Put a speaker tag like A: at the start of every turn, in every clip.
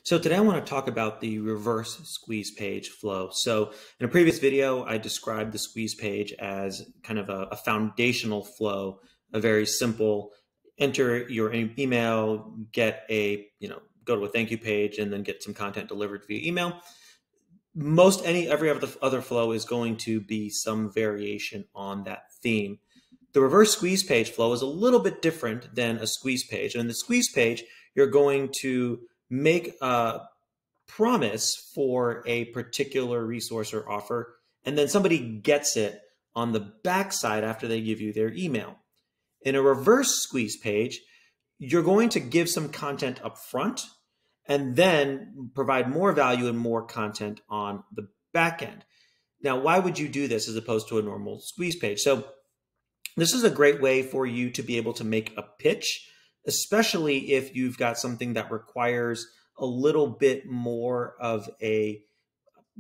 A: So today I want to talk about the reverse squeeze page flow. So in a previous video, I described the squeeze page as kind of a foundational flow, a very simple enter your email, get go to a thank you page and then get some content delivered via email. Every other flow is going to be some variation on that theme. The reverse squeeze page flow is a little bit different than a squeeze page. And in the squeeze page, you're going to make a promise for a particular resource or offer, and then somebody gets it on the backside after they give you their email. In a reverse squeeze page, you're going to give some content up front and then provide more value and more content on the back end. Now, why would you do this as opposed to a normal squeeze page? So this is a great way for you to be able to make a pitch, especially if you've got something that requires a little bit more of a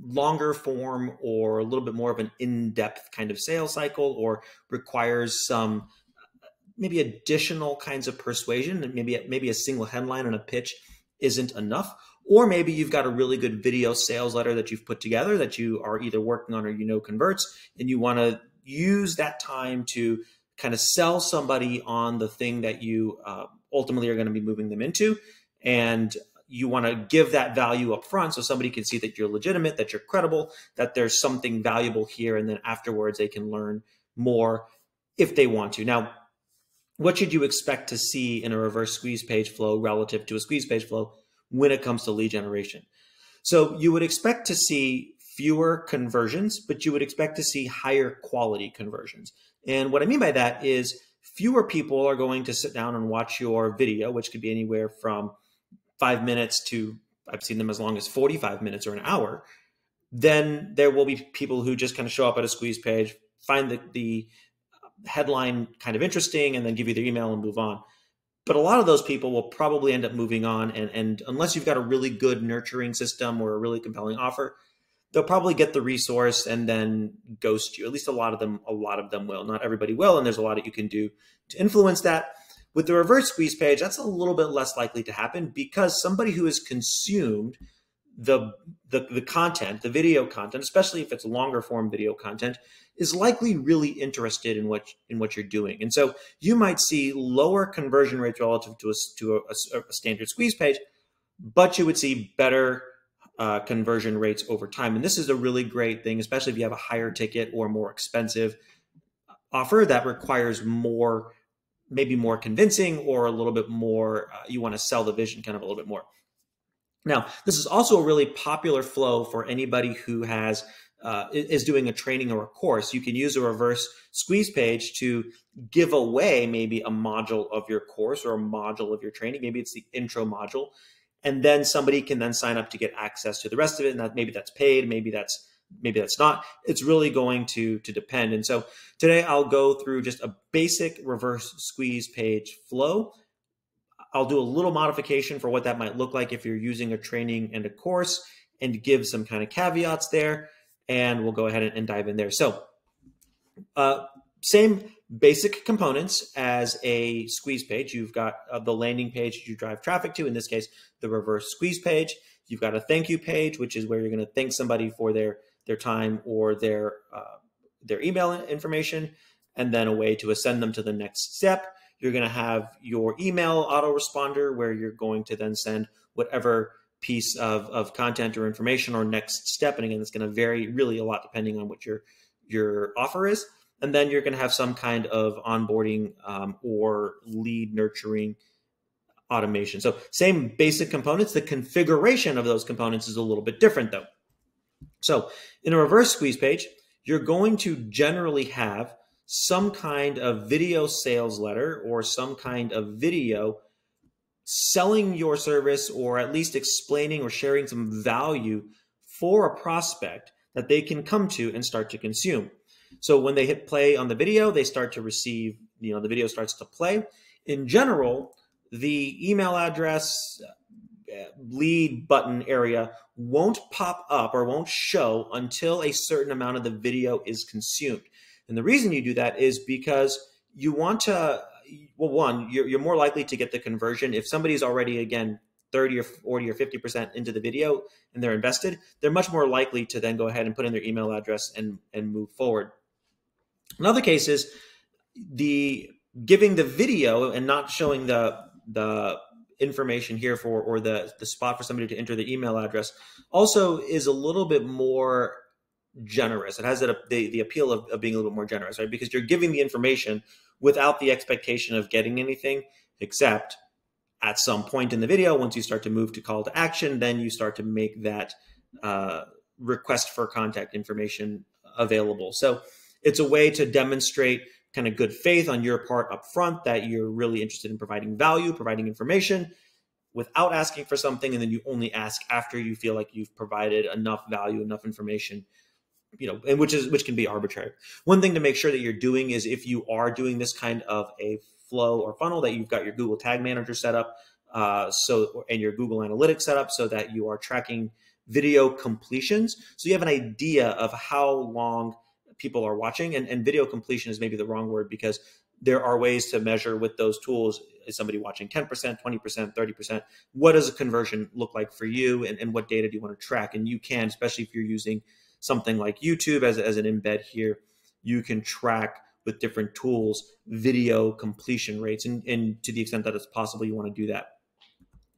A: longer form or a little bit more of an in-depth kind of sales cycle, or requires some maybe additional kinds of persuasion, and maybe a single headline on a pitch isn't enough. Or maybe you've got a really good video sales letter that you've put together that you are either working on or converts, and you want to use that time to kind of sell somebody on the thing that you ultimately are going to be moving them into. And you want to give that value up front so somebody can see that you're legitimate, that you're credible, that there's something valuable here. And then afterwards, they can learn more if they want to. Now, what should you expect to see in a reverse squeeze page flow relative to a squeeze page flow when it comes to lead generation? So you would expect to see fewer conversions, but you would expect to see higher quality conversions. And what I mean by that is fewer people are going to sit down and watch your video, which could be anywhere from 5 minutes to, I've seen them as long as 45 minutes or an hour. Then there will be people who just kind of show up at a squeeze page, find the headline kind of interesting, and then give you their email and move on. But a lot of those people will probably end up moving on. And unless you've got a really good nurturing system or a really compelling offer, they'll probably get the resource and then ghost you. At least a lot of them will. Not everybody will. And there's a lot that you can do to influence that. With the reverse squeeze page, that's a little bit less likely to happen, because somebody who has consumed the content, the video content, especially if it's longer form video content, is likely really interested in what you're doing. And so you might see lower conversion rates relative to a standard squeeze page, but you would see better conversion rates over time. And this is a really great thing, especially if you have a higher ticket or more expensive offer that requires more, maybe more convincing, or a little bit more, you want to sell the vision kind of a little bit more. Now, this is also a really popular flow for anybody who is doing a training or a course. You can use a reverse squeeze page to give away maybe a module of your course or a module of your training. Maybe it's the intro module. And then somebody can then sign up to get access to the rest of it. And maybe that's paid, maybe that's not. It's really going to depend. And so today I'll go through just a basic reverse squeeze page flow. I'll do a little modification for what that might look like if you're using a training and a course, and give some kind of caveats there. And we'll go ahead and dive in there. So same basic components as a squeeze page. You've got the landing page you drive traffic to, in this case, the reverse squeeze page. You've got a thank you page, which is where you're going to thank somebody for their time or their email information, and then a way to send them to the next step. You're going to have your email autoresponder, where you're going to then send whatever piece of content or information or next step. And again, it's going to vary really a lot depending on what your offer is. And then you're going to have some kind of onboarding or lead nurturing automation. So same basic components. The configuration of those components is a little bit different though. So in a reverse squeeze page, you're going to generally have some kind of video sales letter or some kind of video selling your service, or at least explaining or sharing some value for a prospect that they can come to and start to consume. So when they hit play on the video, they start to receive, the video starts to play. In general, the email address, lead button area won't pop up or won't show until a certain amount of the video is consumed. And the reason you do that is because you want to, well, one, you're more likely to get the conversion if somebody's already, again, 30 or 40 or 50% into the video and they're invested, they're much more likely to then go ahead and put in their email address and move forward. In other cases, the giving the video and not showing the information here for, or the spot for somebody to enter the email address also is a little bit more generous. It has the appeal of being a little bit more generous, right? Because you're giving the information without the expectation of getting anything, except at some point in the video, once you start to move to call to action, then you start to make that request for contact information available. So it's a way to demonstrate kind of good faith on your part up front that you're really interested in providing value, providing information without asking for something, and then you only ask after you feel like you've provided enough value, enough information, and which can be arbitrary. One thing to make sure that you're doing is, if you are doing this kind of a flow or funnel, that you've got your Google Tag Manager set up, and your Google Analytics set up so that you are tracking video completions, so you have an idea of how long people are watching. And video completion is maybe the wrong word, because there are ways to measure with those tools. Is somebody watching 10%, 20%, 30%? What does a conversion look like for you, and what data do you want to track? And you can, especially if you're using something like YouTube as an embed here, you can track with different tools video completion rates, and to the extent that it's possible, you want to do that.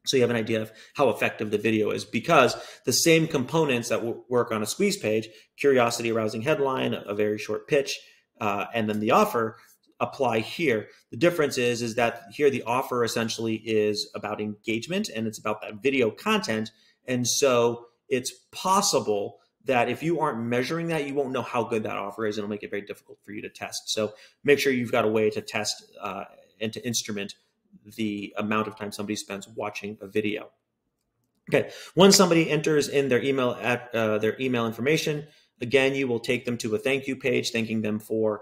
A: So you have an idea of how effective the video is, because the same components that work on a squeeze page, curiosity arousing headline, a very short pitch, and then the offer, apply here. The difference is that here the offer essentially is about engagement, and it's about that video content. And so it's possible that if you aren't measuring that, you won't know how good that offer is, and it'll make it very difficult for you to test. So make sure you've got a way to test and to instrument the amount of time somebody spends watching a video. Okay, once somebody enters in their email information, again, you will take them to a thank you page, thanking them for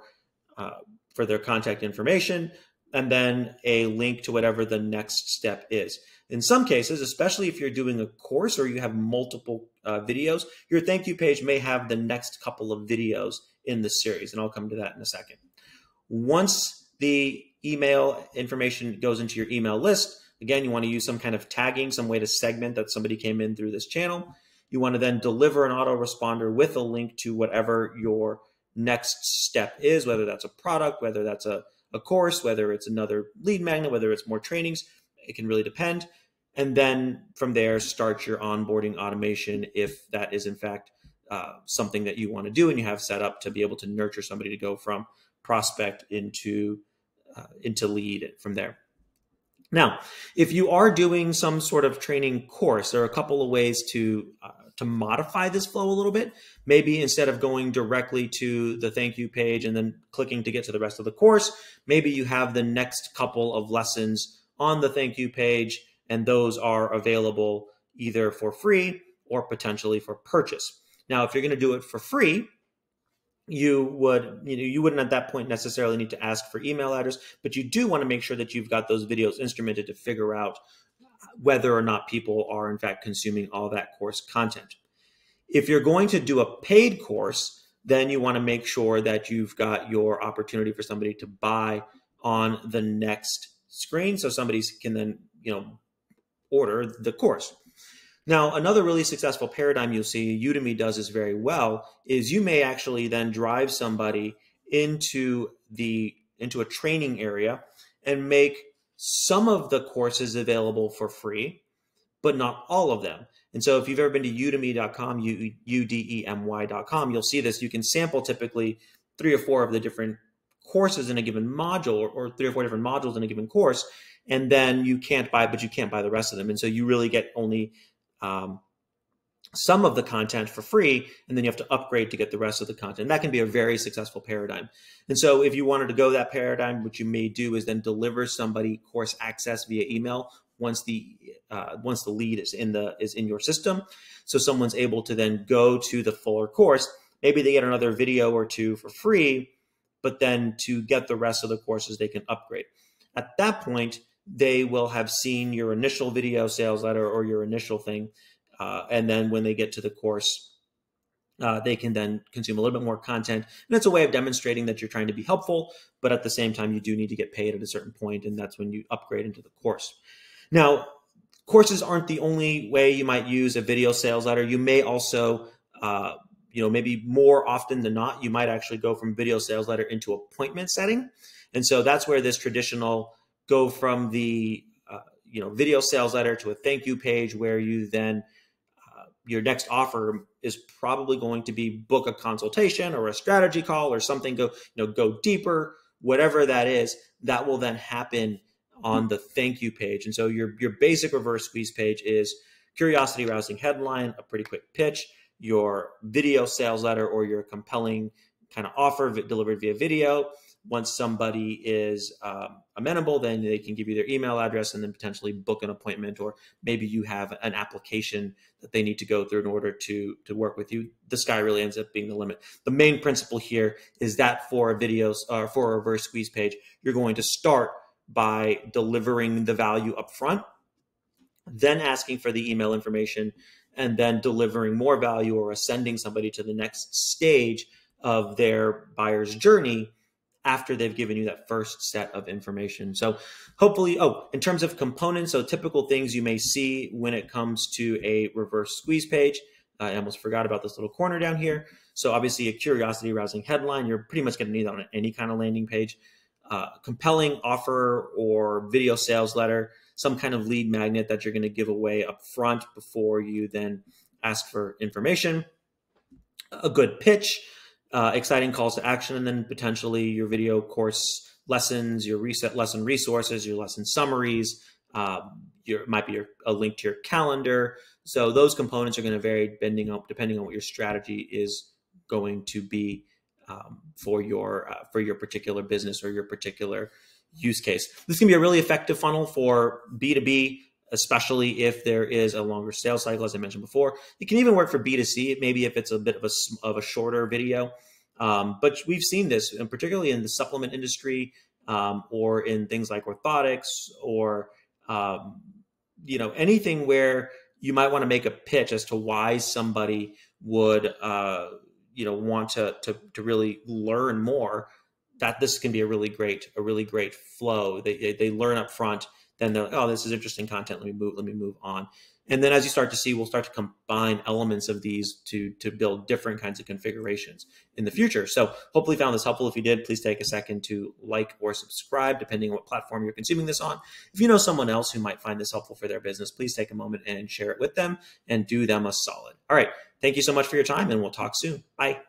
A: their contact information, and then a link to whatever the next step is. In some cases, especially if you're doing a course or you have multiple videos, your thank you page may have the next couple of videos in the series, and I'll come to that in a second. Once the email information goes into your email list, again, you want to use some kind of tagging, some way to segment that somebody came in through this channel. You want to then deliver an autoresponder with a link to whatever your next step is, whether that's a product, whether that's a course, whether it's another lead magnet, whether it's more trainings. It can really depend. And then from there, start your onboarding automation if that is in fact something that you want to do and you have set up to be able to nurture somebody to go from prospect into lead from there. Now, if you are doing some sort of training course, there are a couple of ways to modify this flow a little bit. Maybe instead of going directly to the thank you page and then clicking to get to the rest of the course, maybe you have the next couple of lessons on the thank you page, and those are available either for free or potentially for purchase. Now, if you're going to do it for free, you wouldn't at that point necessarily need to ask for email address, but you do want to make sure that you've got those videos instrumented to figure out whether or not people are in fact consuming all that course content. If you're going to do a paid course, then you want to make sure that you've got your opportunity for somebody to buy on the next screen, so somebody can then order the course. Now, another really successful paradigm you'll see Udemy does this very well is you may actually then drive somebody into a training area and make some of the courses available for free, but not all of them. And so if you've ever been to udemy.com, udemy.com, you'll see this. You can sample typically 3 or 4 of the different courses in a given module, or 3 or 4 different modules in a given course, and then you can't buy the rest of them. And so you really get only some of the content for free, and then you have to upgrade to get the rest of the content. And that can be a very successful paradigm. And so if you wanted to go that paradigm, what you may do is then deliver somebody course access via email once the lead is in your system. So someone's able to then go to the fuller course. Maybe they get another video or 2 for free, but then to get the rest of the courses, they can upgrade. At that point, they will have seen your initial video sales letter or your initial thing. And then when they get to the course, they can then consume a little bit more content. And it's a way of demonstrating that you're trying to be helpful, but at the same time, you do need to get paid at a certain point, and that's when you upgrade into the course. Now, Courses aren't the only way you might use a video sales letter. You may also, maybe more often than not, you might actually go from video sales letter into appointment setting. And so that's where this traditional go from the video sales letter to a thank you page, where you then your next offer is probably going to be book a consultation or a strategy call or something, go deeper, whatever that is, that will then happen on the thank you page. And so your basic reverse squeeze page is curiosity rousing headline, a pretty quick pitch, your video sales letter or your compelling kind of offer delivered via video. Once somebody is amenable, then they can give you their email address and then potentially book an appointment, or maybe you have an application that they need to go through in order to work with you. The sky really ends up being the limit. The main principle here is that for a reverse squeeze page, you're going to start by delivering the value up front, then asking for the email information, and then delivering more value or ascending somebody to the next stage of their buyer's journey after they've given you that first set of information. So hopefully, in terms of components, so typical things you may see when it comes to a reverse squeeze page. I almost forgot about this little corner down here. So obviously a curiosity rousing headline, you're pretty much going to need that on any kind of landing page. Compelling offer or video sales letter, some kind of lead magnet that you're going to give away up front before you then ask for information. A good pitch, exciting calls to action, and then potentially your video course lessons, your reset lesson resources, your lesson summaries, might be a link to your calendar. So those components are going to vary depending on what your strategy is going to be for your particular business or your particular use case. This can be a really effective funnel for B2B, especially if there is a longer sales cycle, as I mentioned before. It can even work for B2C, maybe if it's a bit of a shorter video. But we've seen this, and particularly in the supplement industry, or in things like orthotics, or anything where you might want to make a pitch as to why somebody would want to really learn more. That this can be a really great flow. They learn up front, then they're like, oh, this is interesting content. Let me move on. And then as you start to see, we'll start to combine elements of these to build different kinds of configurations in the future. So hopefully you found this helpful. If you did, please take a second to like or subscribe, depending on what platform you're consuming this on. If you know someone else who might find this helpful for their business, please take a moment and share it with them and do them a solid. All right. Thank you so much for your time, and we'll talk soon. Bye.